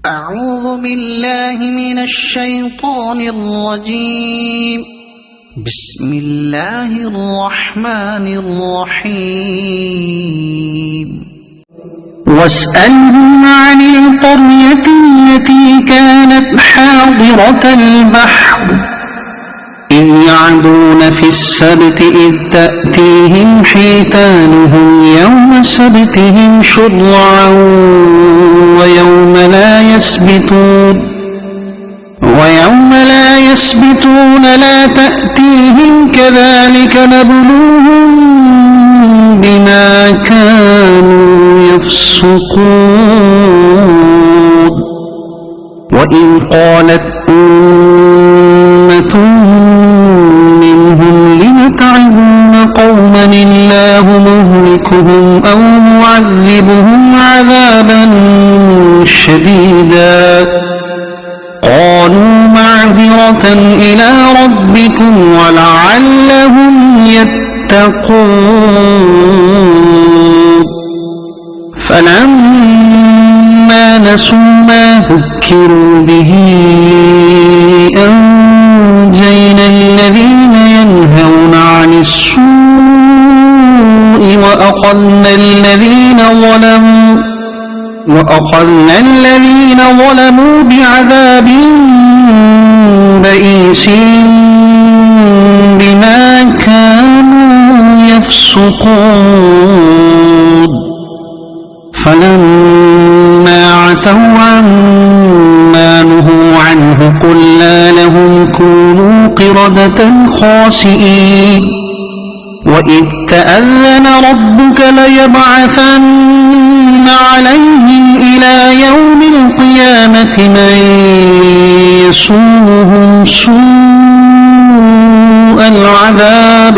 أعوذ بالله من الشيطان الرجيم. بسم الله الرحمن الرحيم. واسألهم عن القرية التي كانت حاضرة البحر إذ يعدون في السبت إذ تأتيهم حيتانهم يوم سبتهم شرعا ويوم لا يسبتون لا تأتيهم كذلك نبلوهم بما كانوا يفسقون. وإذ قالت أمة منهم لم تعظون قوما الله مهلكهم أو معذبهم عذابا شديدا قالوا معذرة إلى ربكم ولعلهم يتقون. فلما نسوا ما ذكروا به أنجينا الذين ينهون عن السوء وأخذنا الذين ظلموا بعذاب بئيس بما كانوا يفسقون. فلما عتوا عما نهوا عنه قلنا لهم كونوا قردة خاسئين. وإذ تأذن ربك ليبعثن عليهم إلى يوم القيامة من يسومهم سوء العذاب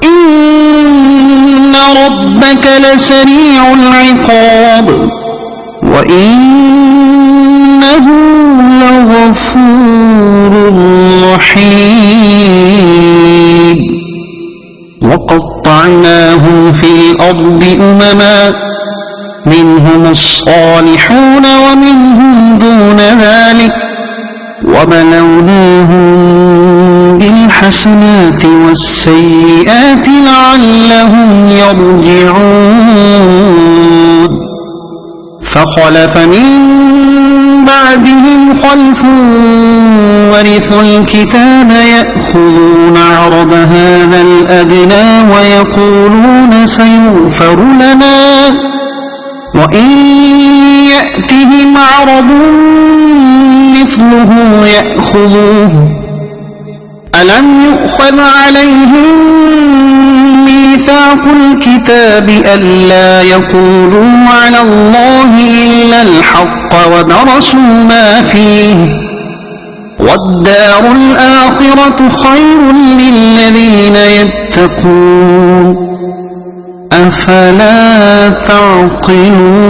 إن ربك لسريع العقاب وإنه لغفور رحيم. وقطعناهم في الأرض أمما منهم الصالحون ومنهم دون ذلك وبلوناهم بالحسنات والسيئات لعلهم يرجعون. فخلف من بعدهم خلف ورثوا الكتاب يأخذون عرض هذا الأدنى ويقولون سيغفر لنا وإن يأتهم عرض مثله يأخذوه. ألم يؤخذ عليهم ميثاق الكتاب ألا يقولوا على الله إلا الحق ودرسوا ما فيه والدار الآخرة خير للذين يتقون أفلا تعقلون.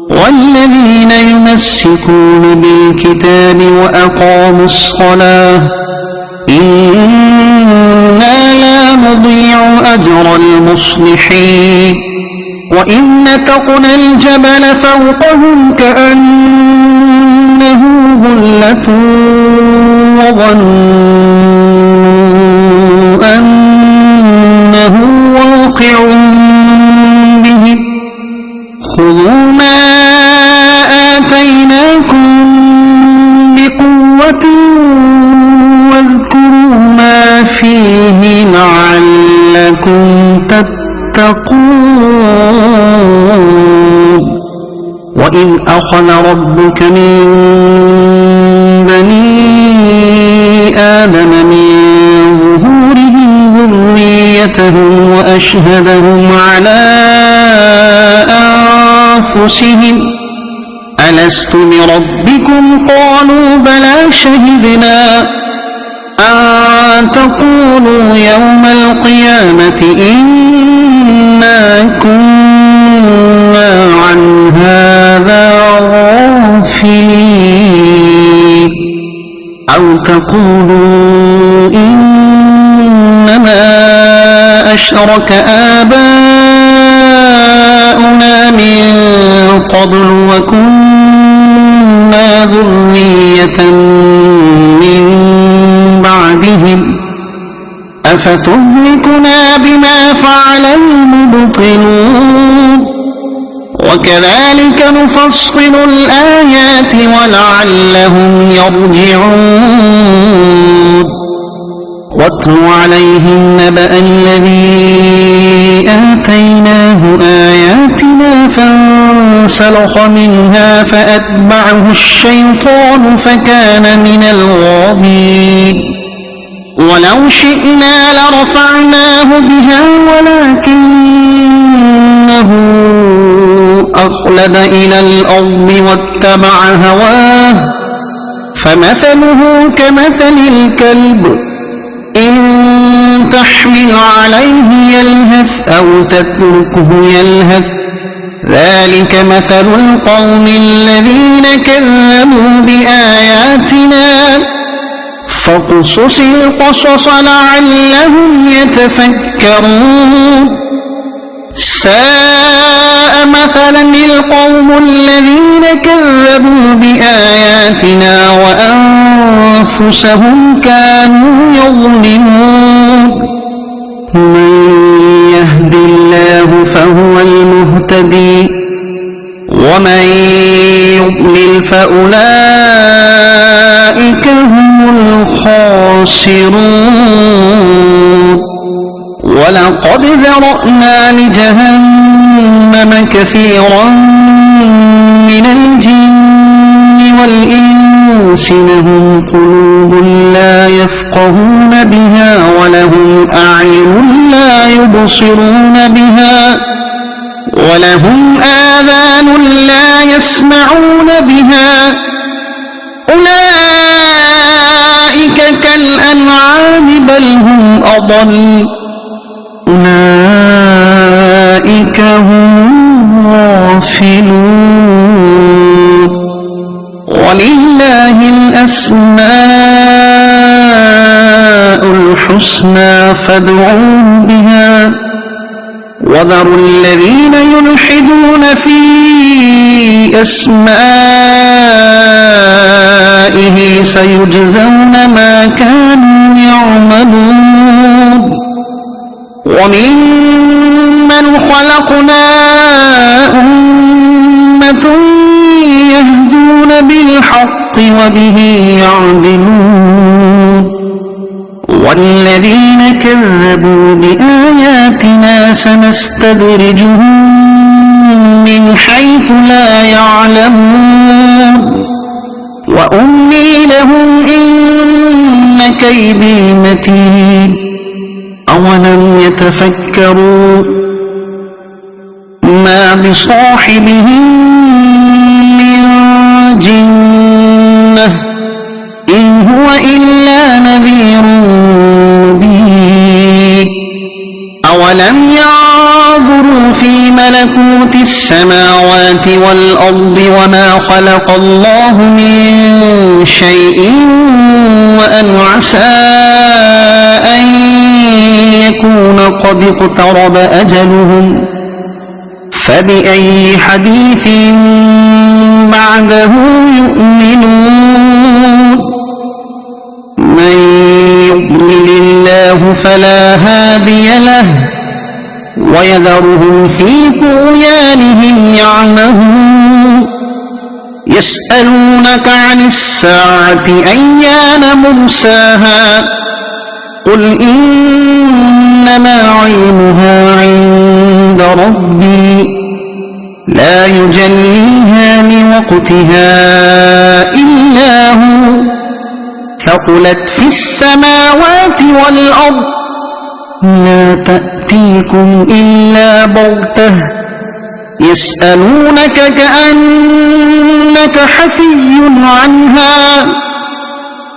والذين يمسكون بالكتاب وأقاموا الصلاة إنا لا نضيع أجر المصلحين. وإن نتقنا الجبل فوقهم كأنه ظلة وظنوا أنه واقع بهم خذوا ما آتيناكم بقوة واذكروا ما فيه لعلكم تتقون. وإذ أخذ ربك من بني آدم من ظهورهم ذريتهم وأشهدهم على أنفسهم ألست بربكم قالوا بلى شهدنا أن تقولوا يوم القيامة إنا كنا عن هذا غافلين أو تقولوا إنما أشرك آباؤنا من قبل وكنا ذرية من بعدهم أفتهلكنا بما فعل المبطلون وكذلك نفصل الآيات ولعلهم يرجعون واتل عليهم نبأ الذي آتيناه آياتنا فانسلخ منها فأتبعه الشيطان فكان من الغاوين ولو شئنا لرفعناه بها ولكنه أخلد إلى الأرض واتبع هواه فمثله كمثل الكلب إن تحمل عليه يلهث أو تتركه يلهث ذلك مثل القوم الذين كذبوا بآياتنا فاقصص القصص لعلهم يتفكرون ساء مثلا القوم الذين كذبوا بآياتنا وأنفسهم كانوا يظلمون من يهد الله فهو المهتدي ومن يضلل فأولئك هم الخاسرون ولقد ذرأنا لجهنم كثيرا من الجن والإنس لهم قلوب لا يفقهون بها ولهم أعين لا يبصرون بها ولهم آذان لا يسمعون بها أولئك كالأنعام بل هم أضل أولئك هم الغافلون ولله الأسماء الحسنى فادعوه بها وذروا الذين يلحدون في أسمائه سيجزون ما كانوا يعملون وممن خلقنا أمة يهدون بالحق وبه يعدلون والذين كذبوا بآياتنا سنستدرجهم من حيث لا يعلمون وأملي لهم إن كيدي متين أولم يتفكروا ما بصاحبهم من جنة إن هو إلا نذير مبين أولم ينظروا في ملكوت السماوات والأرض وما خلق الله من شيء وأن عسى أن يكون قد اقترب أجلهم فبأي حديث بعده يؤمنون من يضلل الله فلا هادي له ويذرهم في طغيانهم يعمهون يسألونك عن الساعة أيان مرساها قل إنما علمها عند ربي لا يجليها لوقتها إلا هو ثقلت في السماوات والأرض لا تأتيكم إلا بغتة يسألونك كأنك حفي عنها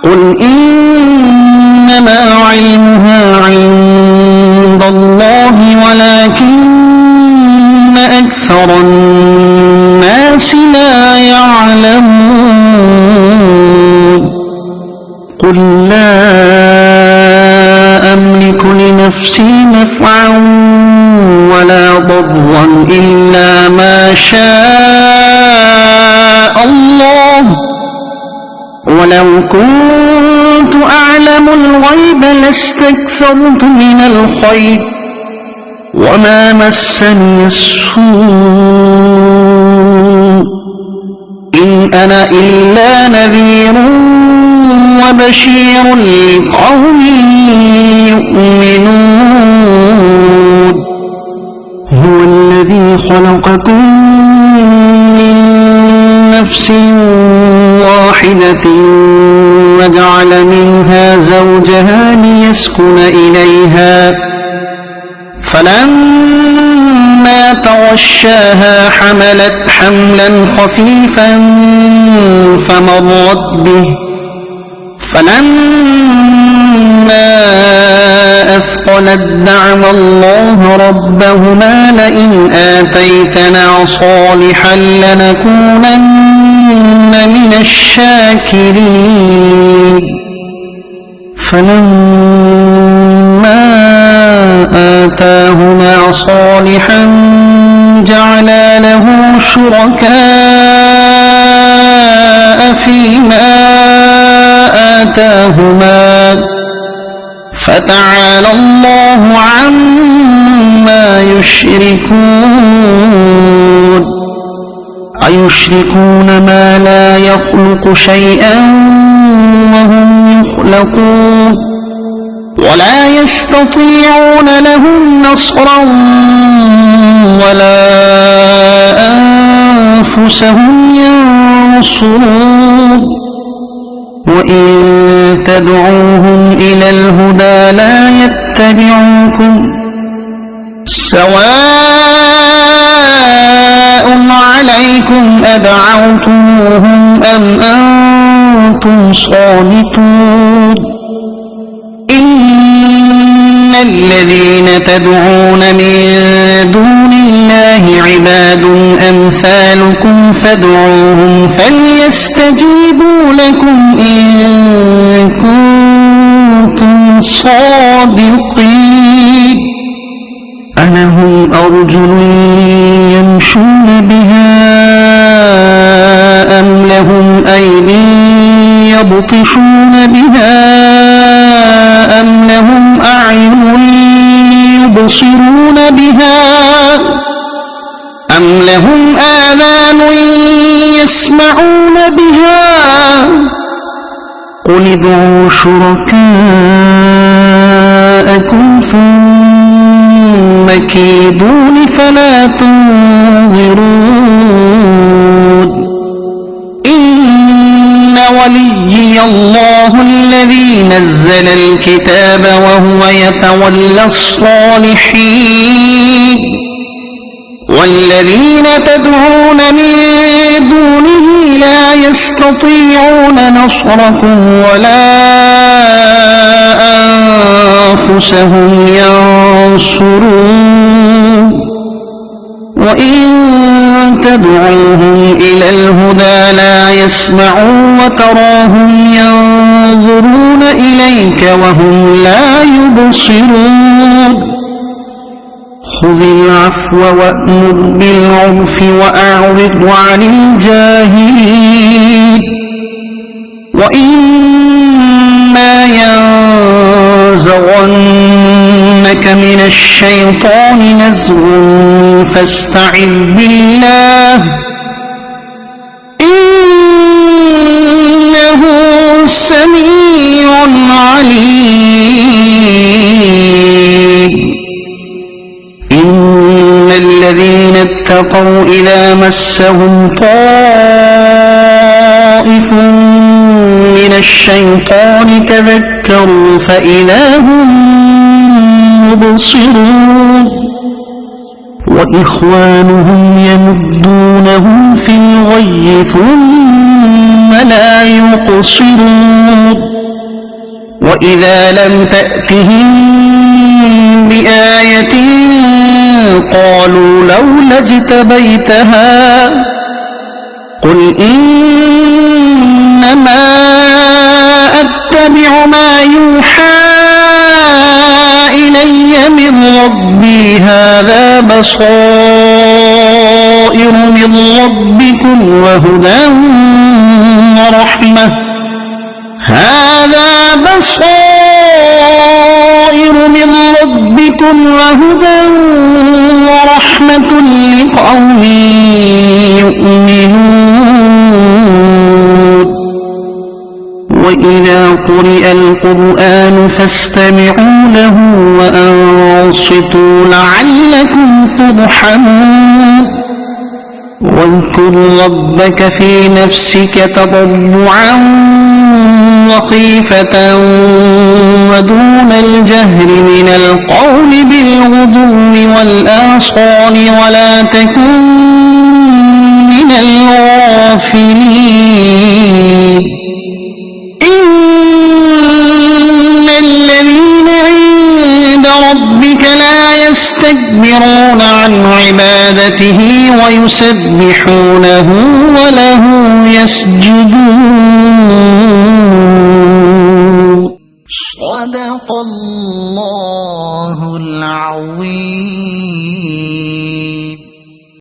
قل إنما علمها عند الله ولكن أكثر الناس لا يعلمون قل لا أملك لنفسي نفعا ولا ضرا إلا ما شاء ولو كنت أعلم الغيب لاستكثرت من الخير وما مسني السوء إن أنا إلا نذير وبشير لقوم يؤمنون هو الذي خلقكم من نفس واحدة وجعل منها زوجها ليسكن إليها فلما تغشاها حملت حملا خفيفا فمرت به فلما أثقلت دعوا الله ربهما لئن آتيتنا صالحا لنكونن من الشاكرين فلما آتاهما صالحا جعلا له شركاء فيما آتاهما فتعالى الله عما يشركون أيشركون ما لا يخلق شيئا وهم يخلقون ولا يستطيعون لهم نصرا ولا أنفسهم ينصرون وإن تدعوهم إلى الهدى لا يتبعوكم سواء عليكم أدعوتموهم أم أنتم صامتون إن الذين تدعون من دون الله عباد أمثالكم فادعوهم فليستجيبوا لكم إن كنتم صادقين ألهم أرجل يمشون بها أم لهم أيدي يبطشون بها أم لهم أعين يبصرون بها أم لهم آذان يسمعون بها قل ادعوا شركاءكم ثم كيدون فلا تنظرون إن وليي الله الذي نزل الكتاب وهو يتولى الصالحين والذين تدعون من دونه لا يستطيعون نصركم ولا أنفسهم ينصرون وإن تدعوهم إلى الهدى لا يسمعوا وتراهم ينظرون إليك وهم لا يبصرون خذ العفو وأمر بالعرف وأعرض عن الجاهلين وإما ينزغنك من الشيطان نزغ فاستعذ بالله إنه سميع عليم إن الذين اتقوا إذا مسهم طائف من الشيطان تذكروا فإذا هم مبصرون وإخوانهم يمدونهم في الغي ثم لا يقصرون وإذا لم تأتهم بآية قالوا لولا اجتبيتها قل إنما أتبع ما يوحى إلي من ربي هذا بصائر من ربكم وهدى ورحمة قرئ القرآن فاستمعوا له وأنصتوا لعلكم ترحمون واذكر ربك في نفسك تضرعا وخيفة ودون الجهر من القول بالغدو والآصال ولا تكن من الغافلين إن الذين عند ربك لا يستكبرون عن عبادته ويسبحونه وله يسجدون صدق الله العظيم.